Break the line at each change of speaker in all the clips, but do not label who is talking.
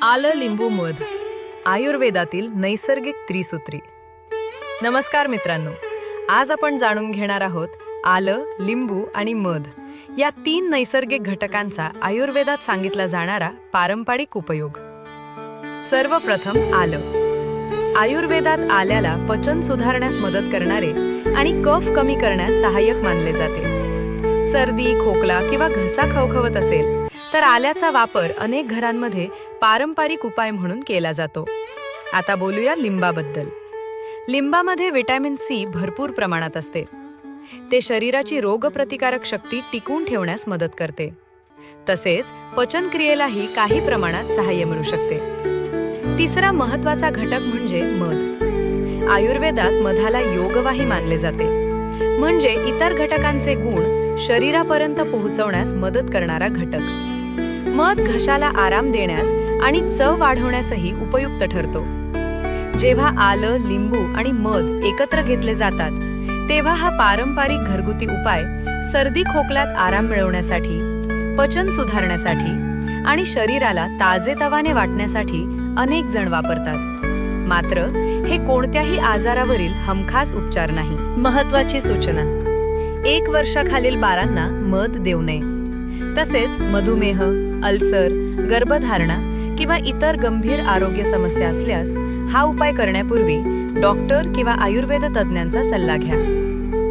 आलं लिंबू मध आयुर्वेदातील नैसर्गिक त्रिसूत्री। नमस्कार मित्रांनो, आज आपण जाणून घेणार आहोत आलं, लिंबू आणि मध या तीन नैसर्गिक घटकांचा आयुर्वेदात सांगितला जाणारा पारंपरिक उपयोग। सर्वप्रथम आलं। आयुर्वेदात आल्याला पचन सुधारण्यास मदत करणारे आणि कफ कमी करण्यास सहाय्यक मानले जाते। सर्दी, खोकला किंवा घसा खवखवत असेल तर आल्याचा वापर अनेक घरांमध्ये पारंपरिक उपाय म्हणून केला जातो। आता बोलूया लिंबाबद्दल। लिंबामध्ये व्हिटॅमिन सी भरपूर प्रमाणात असते। ते शरीराची रोगप्रतिकारक शक्ती टिकवून ठेवण्यास मदत करते। तसेच पचनक्रियेलाही काही प्रमाणात सहाय्य मिळू शकते। तिसरा महत्त्वाचा घटक म्हणजे मध। आयुर्वेदात मधाला योगवाही मानले जाते, म्हणजे इतर घटकांचे गुण शरीरापर्यंत पोहोचवण्यास मदत करणारा घटक। मध घशाला आराम देण्यास आणि चव वाढवण्यासही उपयुक्त ठरतो। जेव्हा आलं, लिंबू आणि मध एकत्र घेतले जातात तेव्हा हा पारंपरिक घरगुती उपाय सर्दी खोकल्यात आराम मिळवण्यासाठी, पचन सुधारण्यासाठी आणि शरीराला ताजेतवाने वाटण्यासाठी अनेक जण वापरतात। मात्र हे कोणत्याही आजारावरील हमखास उपचार नाही। महत्त्वाची सूचना: 1 वर्षाखालील बाळांना मध देऊ नये। तसेच मधुमेह, अल्सर, गर्भधारणा किंवा इतर गंभीर आरोग्य समस्या असल्यास हा उपाय करण्यापूर्वी डॉक्टर किंवा आयुर्वेद तज्ञांचा सल्ला घ्या।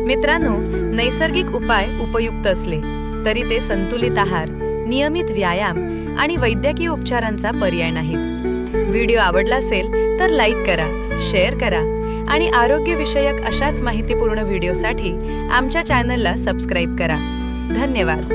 मित्रांनो, नैसर्गिक उपाय उपयुक्त असले तरी ते संतुलित आहार, नियमित व्यायाम आणि वैद्यकीय उपचारांचा पर्याय नाहीत। व्हिडिओ आवडला असेल तर लाईक करा, शेअर करा आणि आरोग्यविषयक अशाच माहितीपूर्ण व्हिडिओसाठी आमच्या चॅनलला सबस्क्राईब करा। धन्यवाद।